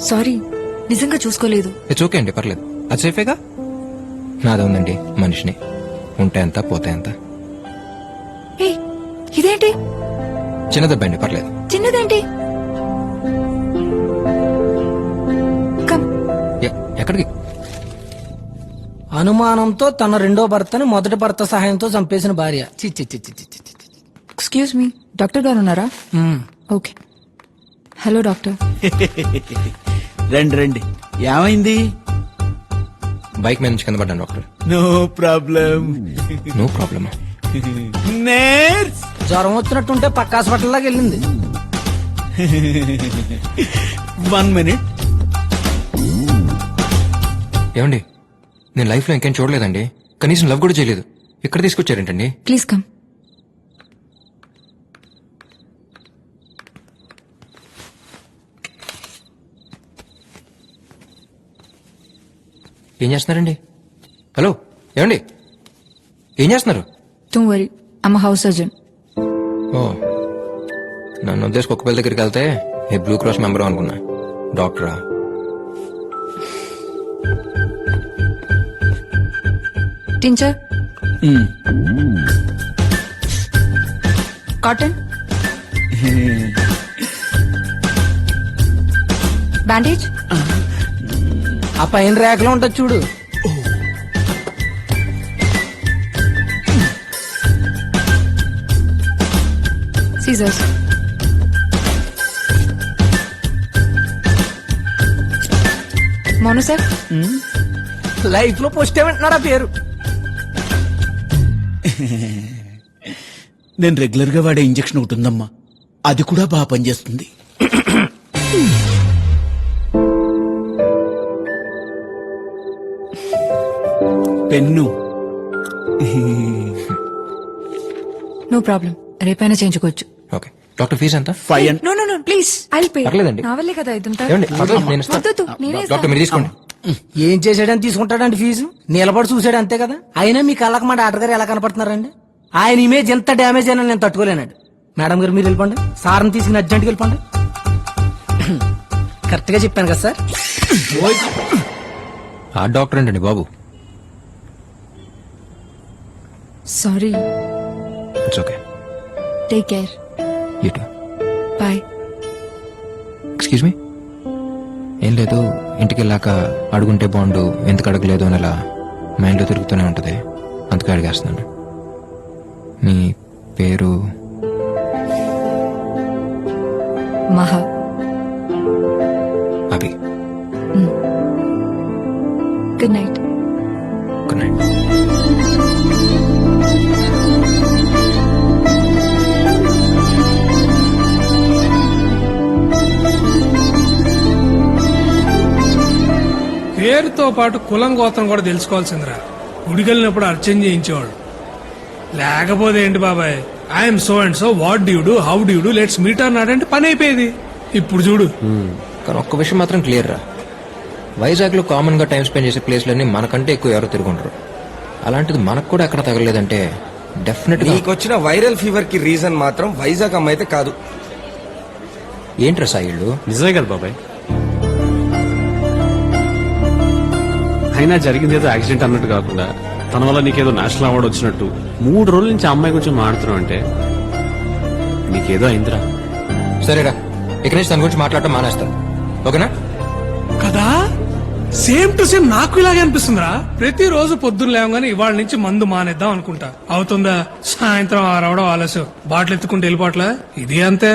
Sorry, నిజంగా చూసుకోలేదు. It's okay అండి, పర్లేదు. అది సేఫేగా. నాదే ఉందండి మనిషిని, ఉంటే ఎంత పోతే ఎంత. ఏ ఇదేంటి? చిన్న దెబ్బ అండి, పర్లేదు. చిన్నదేంటి? కమ్. ఎక్కడికి? అనుమానంతో తన రెండో భర్తని మొదటి భర్త సహాయంతో చంపేసిన భార్య. చి చి చి చి చి చి చి. ఎక్స్క్యూజ్ మీ, డాక్టర్ గారు ఉన్నారా? ఓకే. Hello doctor. రండి రండి, ఏమైంది? బైక్ మీద నుంచి కింద పడ్డాను డాక్టర్. No problem. నో ప్రాబ్లమా? నర్స్ జ్వరం వచ్చినట్టుంటే పక్క హాస్పిటల్ లాగా వెళ్ళింది. 1 minute. ఏమండి, నేను లైఫ్ లో ఇంకేం చూడలేదండి. కనీసం లవ్ కూడా చేయలేదు. ఇక్కడ తీసుకొచ్చారేంటండి? Please come. ఏం చేస్తున్నారండి? హలో, ఏమండి, ఏం చేస్తున్నారు? Don't worry, I'm house surgeon. ఓ, నన్ను ఉద్దేశం కుక్క పిల్ల దగ్గరికి వెళ్తే ఏ బ్లూ క్రాస్ మెంబర్ అనుకున్నా. డాక్టరా? Tincture, cotton, bandage. ఆ పైన ర్యాక్లో ఉంటుంది చూడు. సీజర్స్. మోనోసెఫ్. లైఫ్ లో పోస్ట్ ఏమంటున్నారా పేరు? నేను రెగ్యులర్ గా వాడే ఇంజెక్షన్ ఒకటి ఉందమ్మా, అది కూడా బాగా పనిచేస్తుంది. పెన్ను. నో ప్రాబ్లం, రేపైనా చేయించుకోవచ్చు. ఓకే డాక్టర్, ఫీజు ఎంత? 5 no no no please, I'll pay. పర్లేదండి. నా వల్లే కదా ఇదంతా. ఏమండి, పర్లేదు, నేను ఇస్తాను. వద్దొద్దు, నేనే డాక్టర్ మీరు తీసుకోండి. ఏం చేసాడని తీసుకుంటాడండి ఫీజు? నిలబడి చూసాడు అంతే కదా. అయినా మీ కళ్ళకి మా డాక్టర్ గారు ఎలా కనపడుతున్నారండి? ఆయన ఇమేజ్ ఎంత డ్యామేజ్ అయినా నేను తట్టుకోలేనండి. మేడం గారు మీరు వెళ్ళిపోండి, సార్ని తీసుకుని అర్జెంట్గా వెళ్ళిపోండి. కరెక్ట్ గా చెప్పాను కదా సార్? ఆ డాక్టర్ ఏంటండి బాబు? Sorry. It's okay. Take care. You too. Bye. Excuse me. ఏం లేదు, ఇంటికి వెళ్ళాక అడుగుంటే బాగుండు, ఎందుకు అడగలేదు అని అలా మైండ్లో తిరుగుతూనే ఉంటుంది. అందుకే అడిగేస్తున్నాను. మీ పేరు? Maha. Abhi. Good night. Good night. పేరుతో పాటు కులం గోత్రం కూడా తెలుసుకోవాల్సిందిరా. గుడికెళ్ళినప్పుడు అర్చన చేయించేవాడు. లేకపోతే ఏంటి బాబాయ్, I'm so and so, what due do, how due do, let's meet అన్నాడంటే పని అయిపోయేది. ఇప్పుడు చూడు. కానీ ఒక్క విషయం మాత్రం క్లియర్ రా, వైజాగ్ లో కామన్ గా టైం స్పెండ్ చేసే ప్లేస్లన్నీ మనకంటే ఎక్కువ ఎవరో తిరుగుంటారు. అలాంటిది మనకు కూడా ఎక్కడ తగలేదంటే డెఫినెట్ గా. నీకొచ్చిన వైరల్ ఫీవర్ కి రీజన్ మాత్రం వైజాగ్ అమ్మ అయితే కాదు. ఏంట్రా సాయిళ్ళు? నిజమే కదా బాబాయ్. అయినా జరిగింది ఏదో యాక్సిడెంట్ అన్నట్టు కాకుండా తన వల్ల నీకేదో నేషనల్ అవార్డు వచ్చినట్టు 3 రోజుల నుంచి అమ్మాయి గురించి మాట్లాడుతున్నావు అంటే నీకేదో అయిందిరా. సరేరా, ఇక నుంచి తన గురించి మాట్లాడటం మానేస్తాను, ఓకేనా? కదా, సేమ్ టు సేమ్ నాకు ఇలాగే అనిపిస్తుందిరా. ప్రతిరోజు పొద్దున్న లేవగానే ఇవాళ నుంచి మందు మానేద్దాం అనుకుంటా. అవుతుందా? సాయంత్రం 6 అవడం ఆలస్యం, బాటిల్ ఎత్తుకుంటే వెళ్ళిపోవట్లే. ఇది అంతే.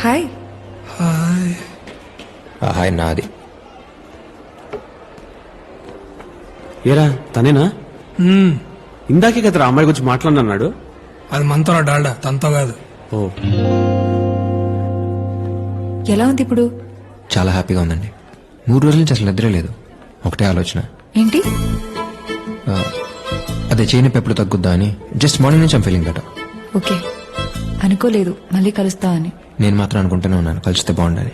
హాయ్. హాయ్. హాయ్ నాది. ఏరా తనేనా? ఇందాకే కదా అమ్మాయి గురించి మాట్లాడినాడు. అది మనతో డాల్డా, తనతో కాదు. ఓ, ఎలా ఉంది ఇప్పుడు? చాలా హ్యాపీగా ఉందండి. 3 రోజుల నుంచి అసలు నిద్రే లేదు. ఒకటే ఆలోచన, ఏంటి? అదే చేయని ఎప్పుడు తగ్గుద్దా అని. జస్ట్ మార్నింగ్ నుంచి ఐమ్ ఫీలింగ్ బెటర్. ఓకే, అనుకోలేదు మళ్ళీ కలుస్తా అని. నేను మాత్రం అనుకుంటూనే ఉన్నాను కలిస్తే బాగుండాలి.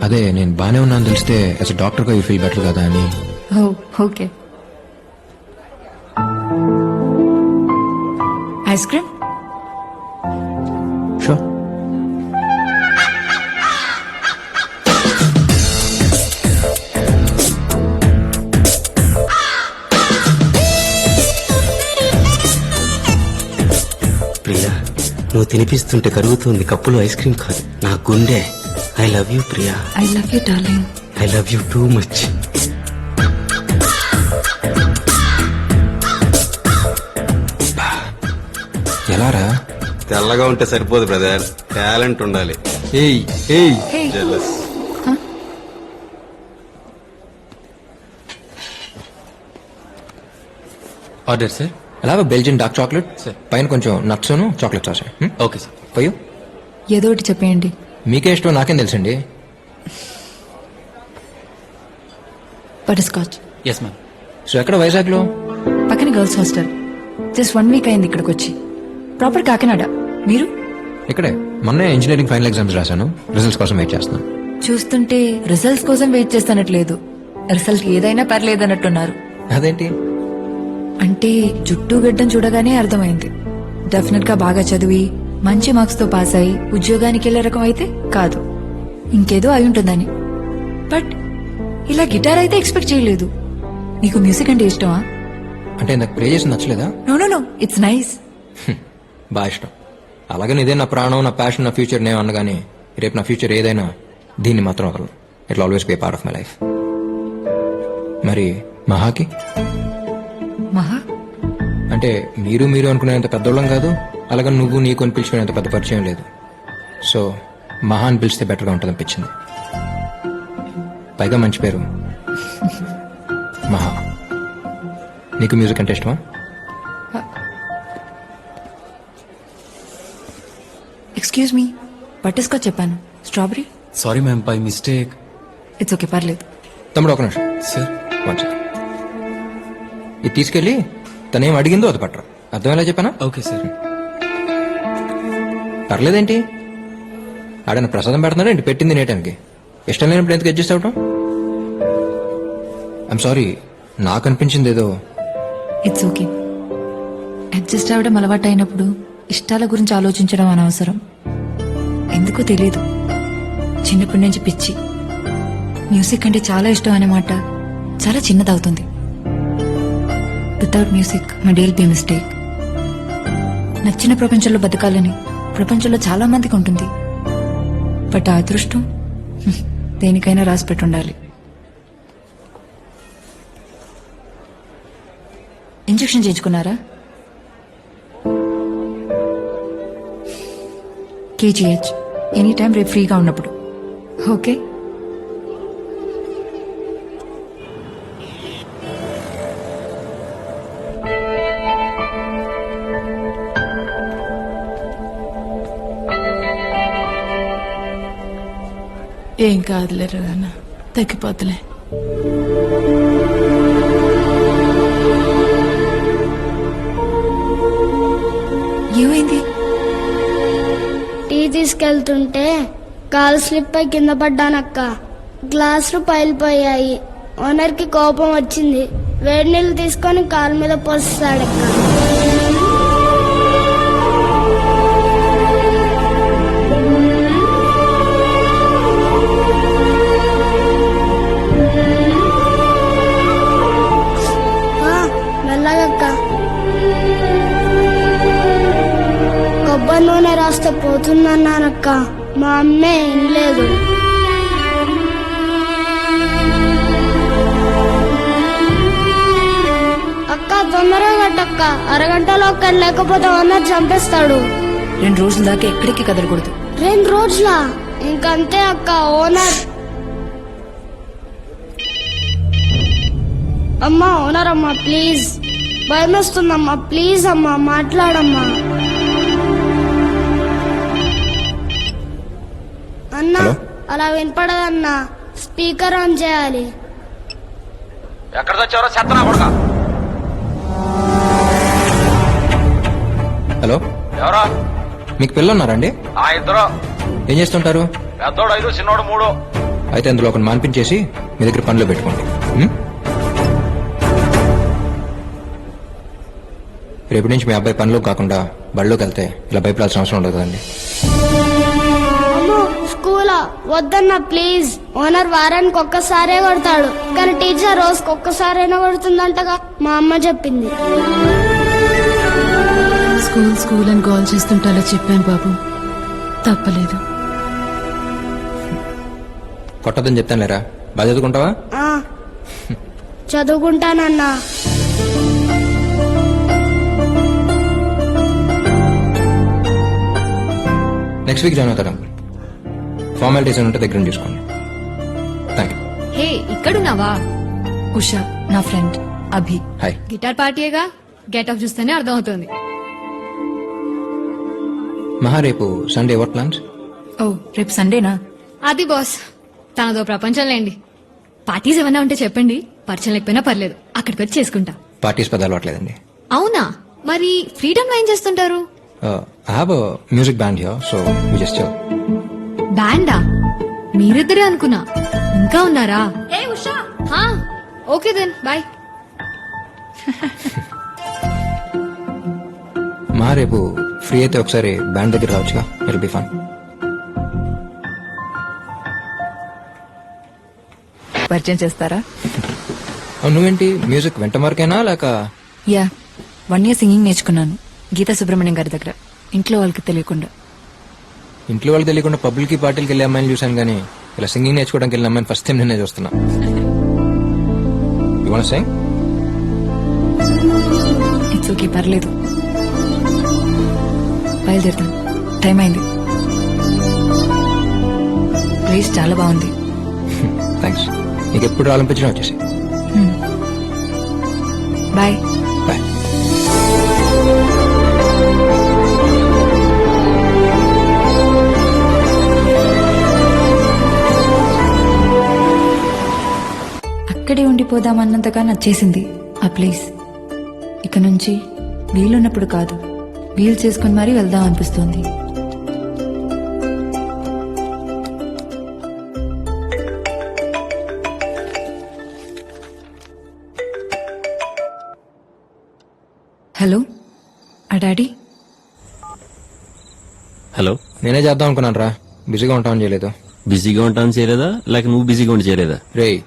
అదే నేను బానే ఉన్నాను తెలిస్తే యాజ్ అ డాక్టర్గా యూ ఫీల్ బెటర్ కదా అని. Oh okay. Ice cream? Sure. Priya, నువ్వు తినిపిస్తుంటే కరుగుతుంది కప్పులో ఐస్ క్రీమ్ కాదు, నా గుండె. I love you Priya. I love you darling. I love you too much. ఎలా రా? తెల్లగా ఉంటే సరిపోదు బ్రదర్, టాలెంట్ ఉండాలి. ఏయ్ ఏయ్ హే, జెలస్. Order sir. అలాగే బెల్జియన్ డార్క్ చాక్లెట్ సార్, పైన కొంచెం nuts chocolate sauce. Okay sir. పోయు ఏదో ఒకటి చెప్పేయండి. మీకే ఇష్టం నాకేం తెలుసండి. Butterscotch. Yes ma'am. So ఎక్కడ వైజాగ్లో? పక్కన గర్ల్స్ హాస్టల్. జస్ట్ 1 వీక్ అయింది ఇక్కడికి వచ్చి. ప్రాపర్ కాకినాడ. మీరు? ఇక్కడే మొన్నే ఇంజనీరింగ్ ఫైనల్ ఎగ్జామ్స్ రాశాను. రిజల్ట్స్ కోసం వెయిట్ చేస్తున్నాను. చూస్తుంటే రిజల్ట్స్ కోసం వెయిట్ చేస్తానట్లేదు, రిజల్ట్ ఏదైనా పర్లేదన్నట్టున్నారు. అదేంటి? అంటే జుట్టు గడ్డం చూడగానే అర్థమైంది. డెఫినెట్ గా బాగా చదివి మంచి మార్క్స్ తో పాస్ అయి ఉద్యోగానికి వెళ్లే రకం అయితే కాదు, ఇంకేదో అయి ఉంటుందని. బట్ ఇలా గిటార్ అయితే ఎక్స్పెక్ట్ చేయలేదు. నీకు మ్యూజిక్ అంటే ఇష్టమా? అంటే నాకు ప్రే చేసి నచ్చలేదా? No no no, it's nice. బాగా ఇష్టం. అలాగే ఇదే నా ప్రాణం, నా ప్యాషన్, నా ఫ్యూచర్ నేను అనగానే రేపు నా ఫ్యూచర్ ఏదైనా దీన్ని మాత్రం వదలను. It always be part of my life. మరి మహాకి? మహా అంటే మీరు మీరు అనుకునేంత పెద్దోళ్ళం కాదు, అలాగే నువ్వు నీకు అని పిలుచుకునేంత పెద్ద పరిచయం లేదు. సో మహా అని పిలిస్తే బెటర్గా ఉంటుంది అనిపించింది. పైగా మంచి పేరు మహా. నీకు మ్యూజిక్ అంటే ఇష్టమా? ఎక్స్క్యూజ్ మీ, బటర్ స్కాచ్ చెప్పాను. Strawberry? Sorry ma'am, by mistake. It's okay, పర్లేదు. తమ్ముడు ఒక నిమిషం సార్, వన్ సెకండ్. ఇది తీసుకెళ్ళి తనేం అడిగిందో అది పట్టరా. అర్థమేలా చెప్పానా? Okay sir. పర్లేదేంటి? ఆడన ప్రసాదం పెడుతున్నాడు ఏంటి పెట్టింది నేటానికి? ఇష్టం లేనప్పుడు ఎందుకు అడ్జస్ట్ అవటం? ఐమ్ సారీ, నాకు అనిపించింది ఏదో. It's okay. అడ్జస్ట్ అవ్వడం అలవాటు అయినప్పుడు ఇష్టాల గురించి ఆలోచించడం అనవసరం. ఎందుకో తెలీదు, చిన్నప్పటి నుంచి పిచ్చి. మ్యూజిక్ అంటే చాలా ఇష్టం అనే మాట చాలా చిన్నదవుతుంది. Without music my day will be mistake. నచ్చిన ప్రపంచంలో బతకాలని ప్రపంచంలో చాలా మందికి ఉంటుంది. బట్ ఆ అదృష్టం దేనికైనా రాసి పెట్టుండాలి. ఇంజెక్షన్ చేయించుకున్నారా? కేజీహెచ్ ఎనీ టైం, రేపు ఫ్రీగా ఉన్నప్పుడు. ఓకే. ఏం కాదులేరు నాన్న, తగ్గిపోతులే. ఏమైంది? టీ తీసుకెళ్తుంటే కాలు స్లిప్ అయి కింద పడ్డానక్క. గ్లాసులు పైలిపోయాయి. ఓనర్ కి కోపం వచ్చింది. వేడి నీళ్ళు తీసుకొని కాలు మీద పోస్తాడక్క. మెల్లగక్క. కొబ్బరి నూనె రాస్తే పోతుందన్నానక్క. మా అమ్మే వినలేదు. అక్క తొందరగా కట్టక్క, అరగంటలో ఒక్కరు లేకపోతే ఓనర్ చంపేస్తాడు. 2 రోజుల దాకా ఎక్కడికి కదలకూడదు. 2 రోజులా? ఇంకంతే అక్క. ఓనర్ అమ్మా ఓనర్ అమ్మా ప్లీజ్, భయం వేస్తుందమ్మా, ప్లీజ్ అమ్మా మాట్లాడమ్మా. అన్నా హలో? అలా వినపడదన్నా, స్పీకర్ ఆన్ చేయాలి. ఎక్కడ తెచ్చారో చెత్తనా కొడుక హలో ఎవరా? మీకు పిల్లలు ఉన్నారండి? ఆ ఇద్దరు, ఏం చేస్తుంటారు? పెద్దోడు 5, చిన్నోడు 3. అయితే అందులో ఒకటి మాన్పించేసి మీ దగ్గర పనిలో పెట్టుకోండి. ఉం? రేపటి నుంచి మీ అబ్బాయి పనిలో కాకుండా బడిలోకి వెళ్తే ఇలా భయపడాల్సిన అవసరం ఉండదు కదండి. అమ్మో స్కూలా వద్దన్నా ప్లీజ్. ఓనర్ వారానికి ఒక్కసారే కొడతాడు, కానీ టీచర్ రోజుకి ఒక్కసారైనా కొడుతుందంటగా మా అమ్మ చెప్పింది. స్కూల్ స్కూల్ అని గోల్ చేస్తుంటే అలా చెప్పాను బాబు, తప్పలేదు. కొట్టదని చెప్తాను లేరా, బాగా చదువుకుంటావా? ఆ, చదువుకుంటానన్నా. నెక్స్ట్ వీక్ జాయిన్ అవుతాడు అంకుల్. ఫార్మాలిటీస్ ఉంటే దగ్గర చూసుకోండి. Thank you. హే ఇక్కడున్నావా? ఉషా నా ఫ్రెండ్ అభి. హాయ్. గిటార్ పార్టీగా గెట్ ఆఫ్ చూస్తేనే అర్థం అవుతుంది. మహా రేపు సండే వాట్ ప్లాన్స్? ఓ రేపు సండేనా? అది బాస్, తనదో ప్రపంచం లేండి. పార్టీస్ ఏమైనా ఉంటే చెప్పండి, పరిచయం లేకపోయినా పర్లేదు, అక్కడికి వచ్చి చేసుకుంటా. పార్టీస్ పెద్ద అలవాట్లేదండి. అవునా? మరి ఫ్రీడమ్ లో ఏం చేస్తుంటారు? I have music band here, so we just chill. బ్యాండా? మీరిద్దరే అనుకున్నా, ఇంకా ఉన్నారా? ఏ ఉషా, హా ఓకే దెన్ బాయ్. మహా రేపు ఫ్రీ అయితే ఒకసారి బ్యాండ్ దగ్గర రావచ్చుగా, ఇట్ బి ఫన్. పరిచయం చేస్తారా? నువ్వేంటి మ్యూజిక్ వెంట మార్కేనా లేక? యా 1 year సింగింగ్ నేర్చుకున్నాను గీతా సుబ్రహ్మణ్యం గారి దగ్గర, ఇంట్లో వాళ్ళకి తెలియకుండా. ఇంట్లో వాళ్ళకి తెలియకుండా పబ్లిక్ పార్టీలకి వెళ్ళే అమ్మాయిని చూశాను కానీ ఇలా సింగింగ్ నేర్చుకోవడానికి వెళ్ళిన అమ్మాయిని ఫస్ట్ టైం నిన్నే చూస్తున్నా. You want to sing? It's okay, పర్లేదు. బయలుదేరుతాను, టైం అయింది. ప్లేస్ చాలా బాగుంది. థ్యాంక్స్. నీకు ఎప్పుడు రావాలనిపించినా వచ్చేసి. బాయ్. బాయ్. అక్కడే ఉండిపోదామన్నంతగా నచ్చేసింది ఆ ప్లేస్. ఇక నుంచి వీలున్నప్పుడు కాదు, వీలు చేసుకుని మరీ వెళ్దాం అనిపిస్తోంది. హలో ఆ డాడీ? హలో, నేనే చేద్దాం అనుకున్నాను రా, బిజీగా ఉంటామని చేయలేదు. బిజీగా ఉంటాను చేయలేదా లేక నువ్వు బిజీగా ఉండి చేయలేదా? రేయ్